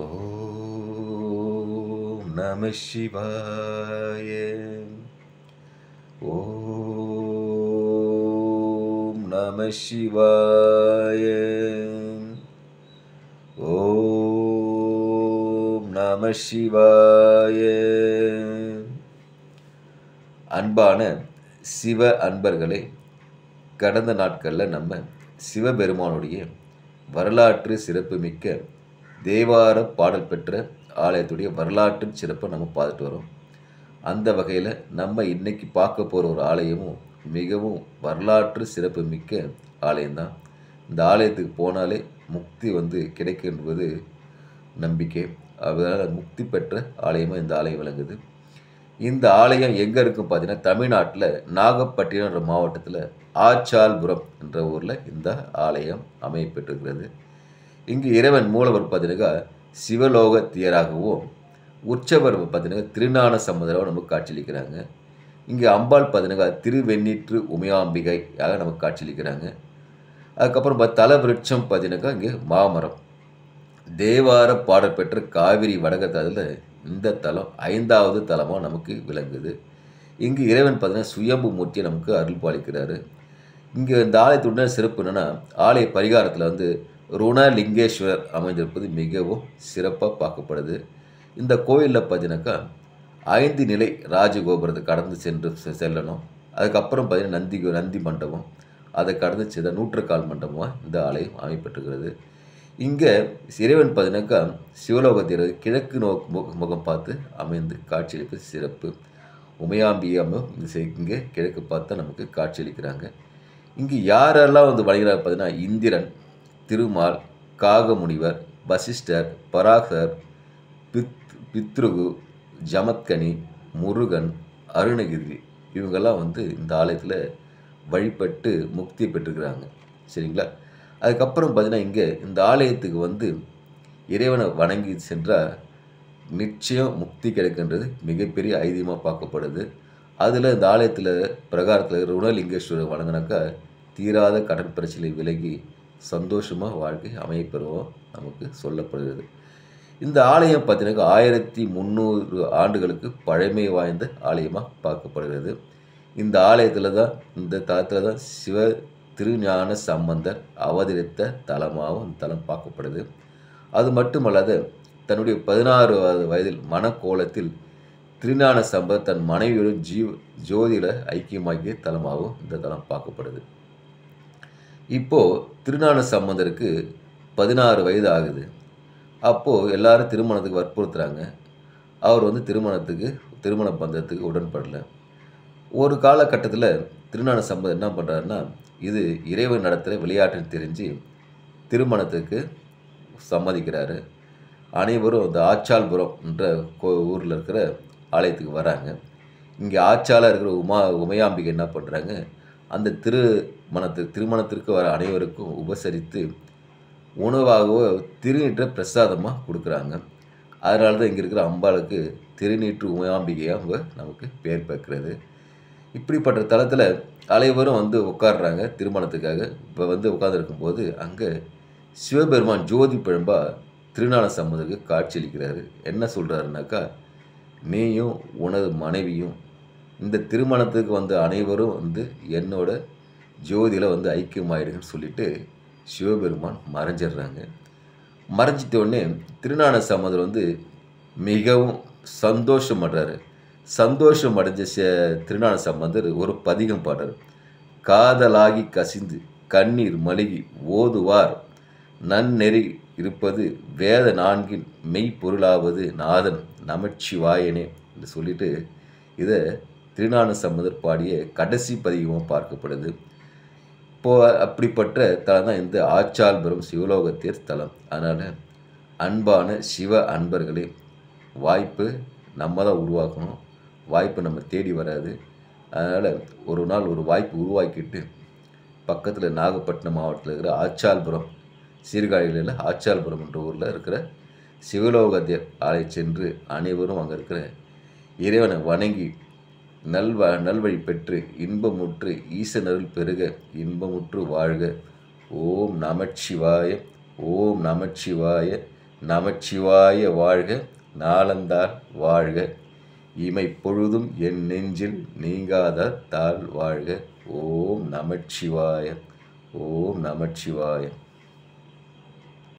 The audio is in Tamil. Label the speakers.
Speaker 1: ஓம் நம சிவாய. ஓம் நம சிவாய. ஓம் நம சிவாய. அன்பான சிவ அன்பர்களே, கடந்த நாட்களில் நம்ம சிவபெருமானுடைய வரலாற்று சிறப்புமிக்க தேவார பாடல் பெற்ற ஆலயத்துடைய வரலாற்று சிறப்பை நம்ம பார்த்துட்டு வரோம். அந்த வகையில் நம்ம இன்னைக்கு பார்க்க போகிற ஒரு ஆலயமும் மிகவும் வரலாற்று சிறப்பு மிக்க ஆலயம்தான். இந்த ஆலயத்துக்கு போனாலே முக்தி கிடைக்கும் என்பது நம்பிக்கை. அதனால் முக்தி பெற்ற ஆலயமாக இந்த ஆலயம் விளங்குது. இந்த ஆலயம் எங்கே இருக்கும் பார்த்தீங்கன்னா, தமிழ்நாட்டில் நாகப்பட்டினம் என்ற மாவட்டத்தில் ஆச்சால்புரம் என்ற ஊரில் இந்த ஆலயம் அமையப்பெற்றிருக்கிறது. இங்கு இறைவன் மூலவர் பார்த்தீங்கன்னா சிவலோகத்தியராகவும், உற்சவர் பார்த்தீங்கன்னா திருஞான சம்பந்தராகவும் நமக்கு காட்சியளிக்கிறாங்க. இங்கே அம்பாள் பார்த்தீங்கன்னா திருவெண்ணீற்று உமையாம்பிகையாக நமக்கு காட்சியளிக்கிறாங்க. அதுக்கப்புறம் தல விருட்சம் பார்த்தீங்கன்னாக்கா இங்கே மாமரம். தேவார பாடல் பெற்ற காவிரி வடகத்தில் இந்த தலம் 5வது தலமாக நமக்கு விளங்குது. இங்கு இறைவன் பார்த்தீங்கன்னா சுயம்பு மூர்த்தியை நமக்கு அருள் பாலிக்கிறாரு. இங்கே இந்த ஆலயத்துடைய சிறப்பு என்னென்னா, ஆலய பரிகாரத்தில் ருணலிங்கேஸ்வரர் அமைந்திருப்பது மிகவும் சிறப்பாக பார்க்கப்படுது. இந்த கோயிலில் பார்த்தீங்கன்னாக்கா 5 நிலை ராஜகோபுரத்தை கடந்து செல்லணும். அதுக்கப்புறம் பார்த்தீங்கன்னா நந்தி மண்டபம், அதை கடந்து சென்ற 100 மண்டபமாக இந்த ஆலயம் அமைப்பட்டிருக்கிறது. இங்கே இறைவன் பார்த்தீங்கன்னாக்கா சிவலோகத்தில் கிழக்கு முகம் பார்த்து அமைந்து காட்சியளிப்பது சிறப்பு. உமையாம்பியாமல் இங்கே கிழக்கு பார்த்தா நமக்கு காட்சியளிக்கிறாங்க. இங்கு யாரெல்லாம் வணங்குகிறார் பார்த்தீங்கன்னா, இந்திரன், திருமால், காகமுனிவர், வசிஷ்டர், பராசர், பித்ருகு, ஜமத்கனி, முருகன், அருணகிரி இவங்கெல்லாம் இந்த ஆலயத்தில் வழிபட்டு முக்தி பெற்றுக்கிறாங்க. சரிங்களா? அதுக்கப்புறம் பார்த்தீங்கன்னா, இங்கே இந்த ஆலயத்துக்கு இறைவனை வணங்கி சென்றால் நிச்சயம் முக்தி கிடைக்கின்றது மிகப்பெரிய ஐதீகமாக பார்க்கப்படுது. அதில் இந்த ஆலயத்தில் பிரகாரத்தில் ருணலிங்கேஸ்வரர் வணங்கினாக்கா தீராத கடன் பிரச்சனை விலகி சந்தோஷமாக வாழ்க்கை அமையப்பெறுவோம் நமக்கு சொல்லப்படுகிறது. இந்த ஆலயம் பார்த்தீங்கன்னா 1300 ஆண்டுகளுக்கு பழமை வாய்ந்த ஆலயமாக பார்க்கப்படுகிறது. இந்த ஆலயத்தில் தான், இந்த தலத்தில் தான் சிவ திருஞான சம்பந்தர் அவதரித்த தலமாகவும் இந்த தலம் பார்க்கப்படுது. அது மட்டுமல்லாது தன்னுடைய 16வது வயதில் மனக்கோலத்தில் திருஞான சம்பந்தர் தன் மனைவியுடன் ஜோதியில் ஐக்கியமாகிய தலமாகவும் இந்த தலம் பார்க்கப்படுது. இப்போது திருஞான சம்பந்தருக்கு 16 வயது ஆகுது. அப்போது எல்லாரும் திருமணத்துக்கு வற்புறுத்துகிறாங்க. அவர் திருமண பந்தத்துக்கு உடன்படலை. ஒரு காலகட்டத்தில் திருஞான சம்பந்தர் என்ன பண்ணுறாருன்னா, இது இறைவன் நடத்துகிற விளையாட்டுன்னு தெரிஞ்சு திருமணத்துக்கு சம்மதிக்கிறாரு. அனைவரும் இந்த ஆச்சால்புரம் என்ற ஊரில் இருக்கிற ஆலயத்துக்கு வராங்க. இங்கே ஆச்சாலாக இருக்கிற உமையாம்பிகை என்ன பண்ணுறாங்க, அந்த திருமணத்திற்கு வர அனைவருக்கும் உபசரித்து உணவாகவோ திருநீற்ற பிரசாதமாக கொடுக்குறாங்க. அதனால தான் இங்கே இருக்கிற அம்பாளுக்கு திருநீற்று உமையாம்பிகையாக நமக்கு பேர் பெற்கிறது. இப்படிப்பட்ட தளத்தில் அனைவரும் உட்காடுறாங்க திருமணத்துக்காக. இப்போ உட்காந்துருக்கும்போது அங்கே சிவபெருமான் ஜோதி பிழம்பா திருஞான சம்பந்தருக்கு காட்சியளிக்கிறாரு. என்ன சொல்கிறாருனாக்கா, நீயும் உனது மனைவியும் இந்த திருமணத்துக்கு அனைவரும் என்னோட ஜோதியில் ஐக்கியமாயிடுங்கன்னு சொல்லிட்டு சிவபெருமான் மறைஞ்சிடுறாங்க. மறைஞ்சிட்ட உடனே திருஞான சம்பந்தர் மிகவும் சந்தோஷம் பண்ணுறாரு. சந்தோஷம் அடைஞ்ச திருஞான சம்பந்தர் ஒரு பதிகம் பாடுறார். காதலாகி கசிந்து கண்ணீர் மழுகி ஓதுவார் நன்னெறி இருப்பது வேத 4 மெய்ப்பொருளாவது நாதன் நமச்சிவாயனே என்று சொல்லிட்டு இதை திருஞான சம்பந்தர் பாடிய கடைசி பதிகமாக பார்க்கப்படுது. இப்போது அப்படிப்பட்ட தலம் தான் இந்த ஆச்சால்புரம் சிவலோகத்தியர் தலம். அதனால் அன்பான சிவ அன்பர்களே, வாய்ப்பு நம்ம தான் உருவாக்கணும். வாய்ப்பு நம்ம தேடி வராது. அதனால் ஒரு நாள் ஒரு வாய்ப்பு உருவாக்கிட்டு பக்கத்தில் நாகப்பட்டினம் மாவட்டத்தில் இருக்கிற ஆச்சால்புரம், சீர்காழியில் ஆச்சால்புரம் என்ற ஊரில் இருக்கிற சிவலோகத்தியர் ஆலயம் சென்று அனைவரும் அங்கே இருக்கிற இறைவனை வணங்கி நல்வழி பெற்று இன்பமுற்று ஈசனருள் பெருக இன்பமுற்று வாழ்க. ஓம் நமச்சிவாய. ஓம் நமச்சிவாய. நமச்சிவாய வாழ்க, நாளந்தாள் வாழ்க, இமை பொழுதும் என் நெஞ்சில் நீங்காத தாழ் வாழ்க. ஓம் நமச்சிவாய. ஓம் நமச்சிவாய.